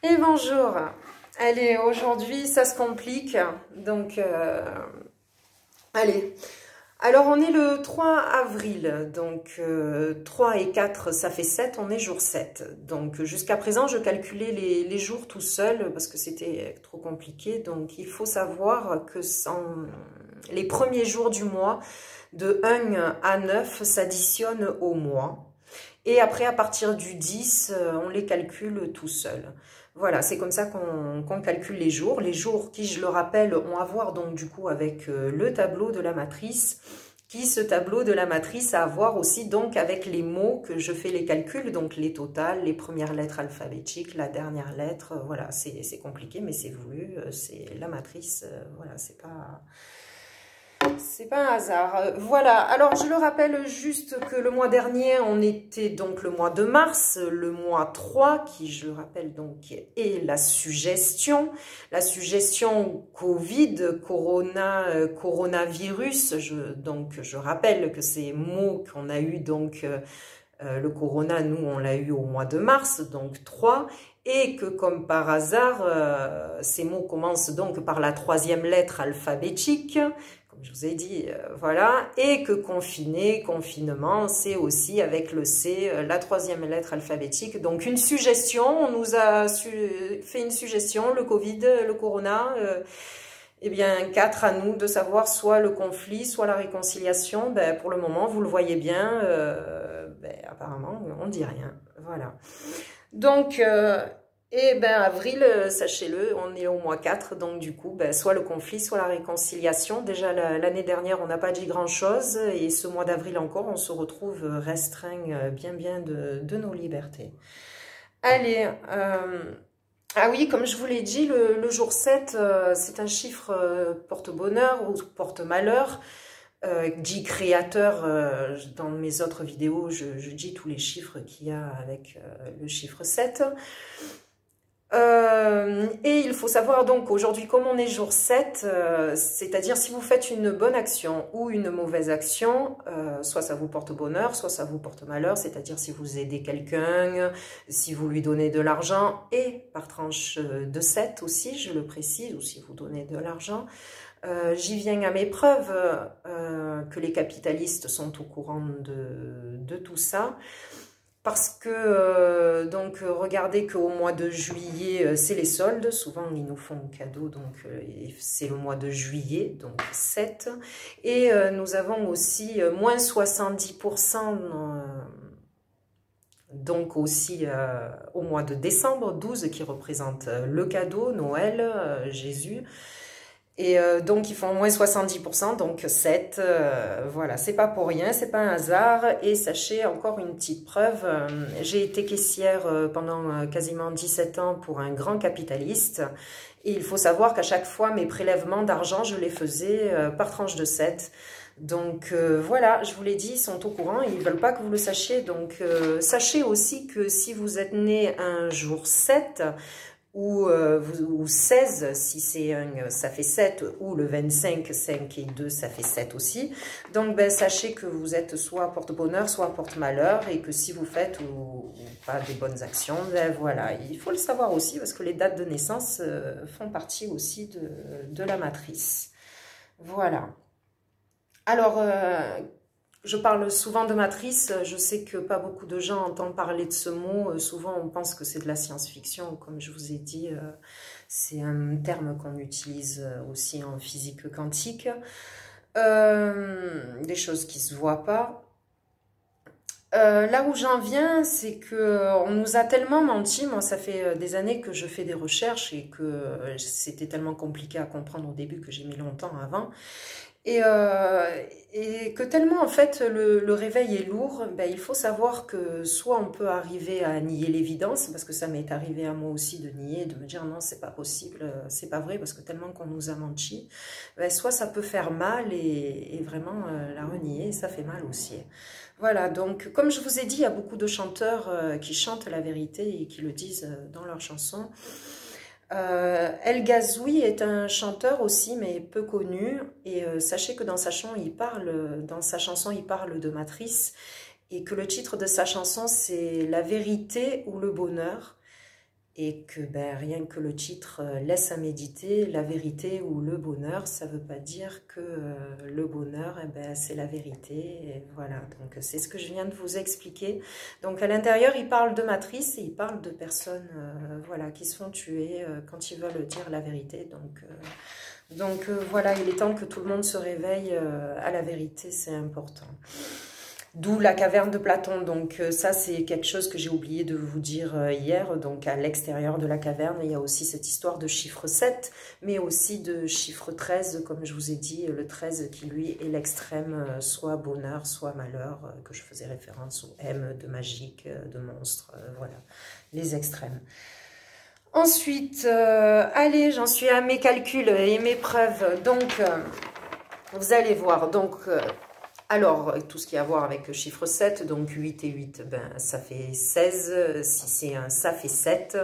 Et bonjour. Allez, aujourd'hui ça se complique, donc allez. Alors on est le 3 avril, donc 3 et 4 ça fait 7, on est jour 7. Donc jusqu'à présent je calculais les jours tout seul parce que c'était trop compliqué. Donc il faut savoir que les premiers jours du mois, de 1 à 9 s'additionnent au mois. Et après, à partir du 10, on les calcule tout seul. Voilà, c'est comme ça qu'on calcule les jours. Les jours qui, je le rappelle, ont à voir donc du coup avec le tableau de la matrice. Ce tableau de la matrice a à voir aussi donc avec les mots que je fais les calculs, donc les totales, les premières lettres alphabétiques, la dernière lettre. Voilà, c'est compliqué, mais c'est voulu. C'est la matrice, voilà, c'est pas un hasard. Voilà, alors je le rappelle juste que le mois dernier, on était donc le mois de mars, le mois 3, qui je le rappelle donc est la suggestion Covid, coronavirus. Donc je rappelle que ces mots qu'on a eu donc le corona, nous on l'a eu au mois de mars, donc 3, et que comme par hasard, ces mots commencent donc par la 3e lettre alphabétique, comme je vous ai dit, voilà, et que confiné, confinement, c'est aussi avec le C, la 3e lettre alphabétique. Donc une suggestion, on nous a fait une suggestion, le Covid, le corona, eh bien, 4 à nous de savoir soit le conflit, soit la réconciliation. Ben, pour le moment, vous le voyez bien, apparemment, on ne dit rien. Voilà. Donc, et ben avril, sachez-le, on est au mois 4, donc du coup, ben, soit le conflit, soit la réconciliation. Déjà, l'année dernière, on n'a pas dit grand-chose, et ce mois d'avril encore, on se retrouve restreint bien de nos libertés. Allez, ah oui, comme je vous l'ai dit, le jour 7, c'est un chiffre porte-bonheur ou porte-malheur. Dit créateur, dans mes autres vidéos, je dis tous les chiffres qu'il y a avec le chiffre 7. Et il faut savoir donc aujourd'hui, comme on est jour 7, c'est-à-dire si vous faites une bonne action ou une mauvaise action, soit ça vous porte bonheur, soit ça vous porte malheur, c'est-à-dire si vous aidez quelqu'un, si vous lui donnez de l'argent, et par tranche de 7 aussi, je le précise, ou si vous donnez de l'argent. J'y viens à mes preuves que les capitalistes sont au courant de tout ça. Parce que, donc, regardez qu'au mois de juillet, c'est les soldes. Souvent, ils nous font cadeau, donc c'est le mois de juillet, donc 7. Et nous avons aussi moins 70%, donc aussi au mois de décembre, 12, qui représente le cadeau, Noël, Jésus. Et donc, ils font moins 70%, donc 7, voilà, c'est pas pour rien, c'est pas un hasard. Et sachez, encore une petite preuve, j'ai été caissière pendant quasiment 17 ans pour un grand capitaliste. Et il faut savoir qu'à chaque fois, mes prélèvements d'argent, je les faisais par tranche de 7. Donc voilà, je vous l'ai dit, ils sont au courant, ils ne veulent pas que vous le sachiez. Donc sachez aussi que si vous êtes né un jour 7, ou 16, si c'est ça fait 7, ou le 25, 5 et 2, ça fait 7 aussi. Donc, ben, sachez que vous êtes soit porte-bonheur, soit porte-malheur, et que si vous faites ou pas des bonnes actions, ben voilà, il faut le savoir aussi, parce que les dates de naissance font partie aussi de la matrice. Voilà. Alors, je parle souvent de matrice, je sais que pas beaucoup de gens entendent parler de ce mot, souvent on pense que c'est de la science-fiction, comme je vous ai dit, c'est un terme qu'on utilise aussi en physique quantique, des choses qui ne se voient pas. Là où j'en viens, c'est qu'on nous a tellement menti. Moi, ça fait des années que je fais des recherches et que c'était tellement compliqué à comprendre au début que j'ai mis longtemps avant. Et que tellement, en fait, le réveil est lourd, ben, il faut savoir que soit on peut arriver à nier l'évidence, parce que ça m'est arrivé à moi aussi de nier, de me dire non, c'est pas possible, c'est pas vrai, parce que tellement qu'on nous a menti, ben, soit ça peut faire mal et vraiment la renier, ça fait mal aussi. Voilà, donc comme je vous ai dit, il y a beaucoup de chanteurs qui chantent la vérité et qui le disent dans leurs chansons. El Ghazoui est un chanteur aussi, mais peu connu. Et sachez que dans sa chanson, il parle de matrice. Et que le titre de sa chanson, c'est « La vérité ou le bonheur ». et que ben, rien que le titre laisse à méditer, la vérité ou le bonheur, ça ne veut pas dire que le bonheur, eh ben, c'est la vérité. Et voilà, donc c'est ce que je viens de vous expliquer. Donc à l'intérieur, il parle de matrice et il parle de personnes voilà, qui se font tuer quand ils veulent dire la vérité. Donc voilà, il est temps que tout le monde se réveille à la vérité, c'est important. D'où la caverne de Platon. Donc ça, c'est quelque chose que j'ai oublié de vous dire hier. Donc à l'extérieur de la caverne, il y a aussi cette histoire de chiffre 7, mais aussi de chiffre 13, comme je vous ai dit, le 13 qui lui est l'extrême, soit bonheur, soit malheur, que je faisais référence au M de magique, de monstre, voilà, les extrêmes. Ensuite, allez, j'en suis à mes calculs et mes preuves. Donc, vous allez voir, donc... alors, tout ce qui a à voir avec le chiffre 7, donc 8 et 8, ben, ça fait 16, si c'est un, ça fait 7.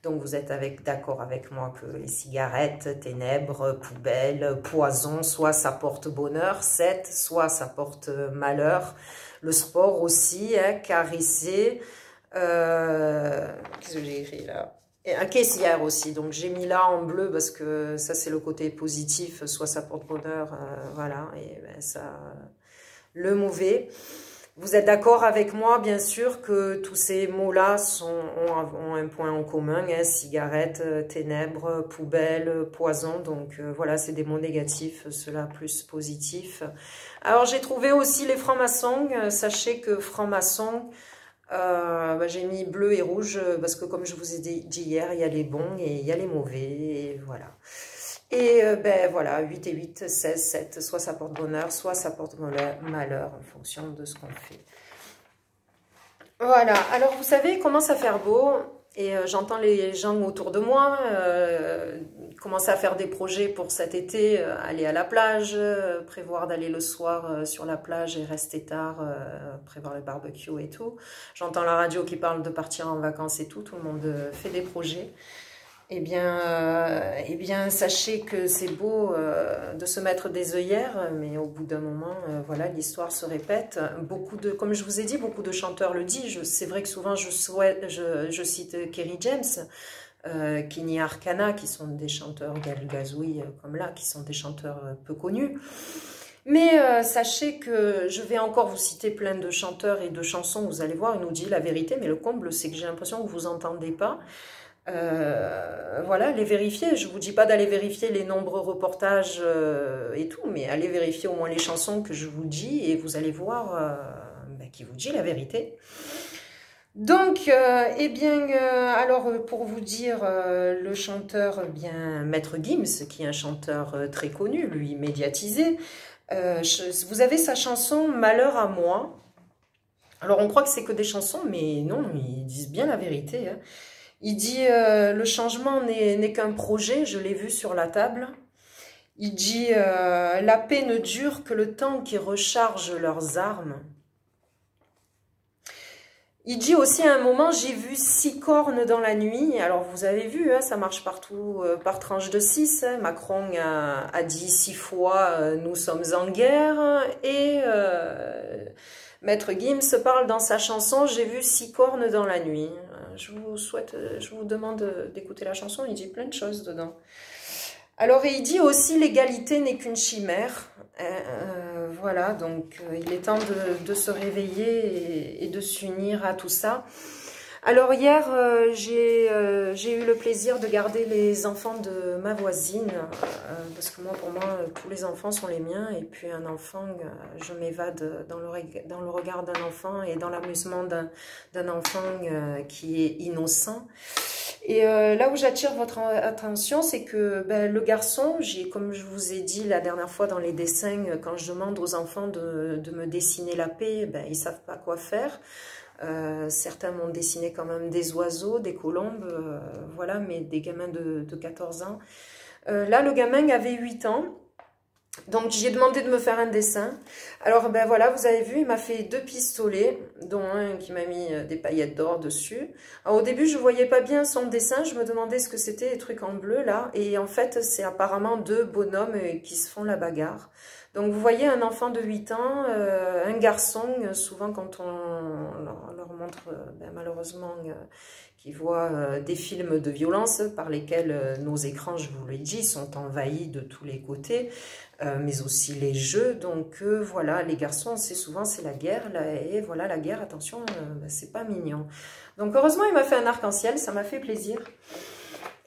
Donc vous êtes d'accord avec moi que les cigarettes, ténèbres, poubelles, poison, soit ça porte bonheur, 7, soit ça porte malheur. Le sport aussi, hein, caresser. Qu'est-ce que j'ai écrit là? Et un caissière aussi, donc j'ai mis là en bleu parce que ça c'est le côté positif, soit ça porte bonheur, voilà, et ben, ça... le mauvais. Vous êtes d'accord avec moi, bien sûr, que tous ces mots-là ont un point en commun, hein, cigarette, ténèbres, poubelle, poison, donc voilà, c'est des mots négatifs, ceux-là plus positifs. Alors, j'ai trouvé aussi les francs-maçons, sachez que francs-maçons, bah, j'ai mis bleu et rouge, parce que comme je vous ai dit hier, il y a les bons et il y a les mauvais, et voilà. Et ben voilà, 8 et 8, 16, 7, soit ça porte bonheur, soit ça porte malheur en fonction de ce qu'on fait. Voilà, alors vous savez, il commence à faire beau et j'entends les gens autour de moi commencer à faire des projets pour cet été, aller à la plage, prévoir d'aller le soir sur la plage et rester tard, prévoir le barbecue et tout. J'entends la radio qui parle de partir en vacances et tout le monde fait des projets. Eh bien, sachez que c'est beau de se mettre des œillères, mais au bout d'un moment, voilà, l'histoire se répète. Comme je vous ai dit, beaucoup de chanteurs le disent. C'est vrai que souvent, je cite Kerry James, Kenny Arcana, qui sont des chanteurs, Gal Gazoui, comme là, qui sont des chanteurs peu connus. Mais sachez que je vais encore vous citer plein de chanteurs et de chansons. Vous allez voir, il nous dit la vérité, mais le comble, c'est que j'ai l'impression que vous n'entendez pas. Voilà, les vérifier. Je vous dis pas d'aller vérifier les nombreux reportages et tout, mais allez vérifier au moins les chansons que je vous dis et vous allez voir qui vous dit la vérité. Donc, eh bien, alors pour vous dire, le chanteur, bien Maître Gims, qui est un chanteur très connu, lui médiatisé, vous avez sa chanson Malheur à moi. Alors on croit que c'est que des chansons, mais non, ils disent bien la vérité, hein. Il dit le changement n'est qu'un projet, je l'ai vu sur la table. Il dit la paix ne dure que le temps qui recharge leurs armes. Il dit aussi à un moment, j'ai vu 6 cornes dans la nuit. Alors vous avez vu, hein, ça marche partout par tranche de 6. Hein. Macron a dit 6 fois nous sommes en guerre. Et Maître Gims parle dans sa chanson, j'ai vu 6 cornes dans la nuit. Je vous demande d'écouter la chanson, il dit plein de choses dedans. Alors, il dit aussi l'égalité n'est qu'une chimère. Voilà, donc il est temps de se réveiller et de s'unir à tout ça. Alors hier, j'ai eu le plaisir de garder les enfants de ma voisine, parce que moi, pour moi, tous les enfants sont les miens, et puis un enfant, je m'évade dans le regard d'un enfant et dans l'amusement d'un enfant qui est innocent. Et là où j'attire votre attention, c'est que le garçon, comme je vous ai dit la dernière fois dans les dessins, quand je demande aux enfants de me dessiner la paix, ils ne savent pas quoi faire. Certains m'ont dessiné quand même des oiseaux, des colombes, voilà, mais des gamins de 14 ans. Là, le gamin avait 8 ans. Donc, j'ai demandé de me faire un dessin. Alors, voilà, vous avez vu, il m'a fait 2 pistolets, dont un qui m'a mis des paillettes d'or dessus. Alors, au début, je ne voyais pas bien son dessin. Je me demandais ce que c'était, les trucs en bleu, là. Et en fait, c'est apparemment 2 bonhommes qui se font la bagarre. Donc, vous voyez un enfant de 8 ans, un garçon, souvent quand on leur montre, malheureusement, qui voient des films de violence par lesquels nos écrans, je vous l'ai dit, sont envahis de tous les côtés, mais aussi les jeux. Donc voilà, les garçons, c'est souvent c'est la guerre, là, et voilà la guerre, attention, c'est pas mignon. Donc heureusement, il m'a fait un arc-en-ciel, ça m'a fait plaisir.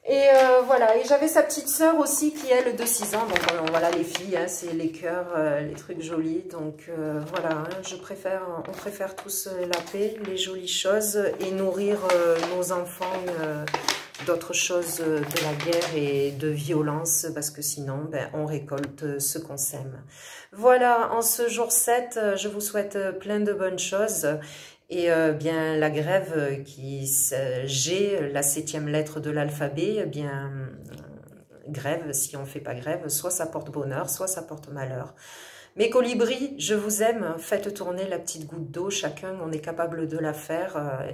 Et voilà, et j'avais sa petite sœur aussi qui elle de 6 ans, donc voilà les filles, hein, c'est les cœurs, les trucs jolis, donc voilà, hein, on préfère tous la paix, les jolies choses et nourrir nos enfants d'autres choses de la guerre et de violence, parce que sinon ben, on récolte ce qu'on sème. Voilà, en ce jour 7, je vous souhaite plein de bonnes choses. Et bien la grève G, la 7e lettre de l'alphabet, eh bien grève, si on ne fait pas grève, soit ça porte bonheur, soit ça porte malheur. Mes colibris, je vous aime, faites tourner la petite goutte d'eau, chacun on est capable de la faire,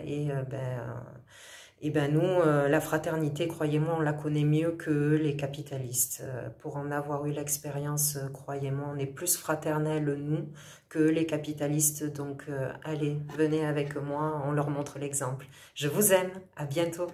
et ben nous, la fraternité, croyez-moi, on la connaît mieux que les capitalistes. Pour en avoir eu l'expérience, croyez-moi, on est plus fraternels, nous, que les capitalistes. Donc, allez, venez avec moi, on leur montre l'exemple. Je vous aime, à bientôt.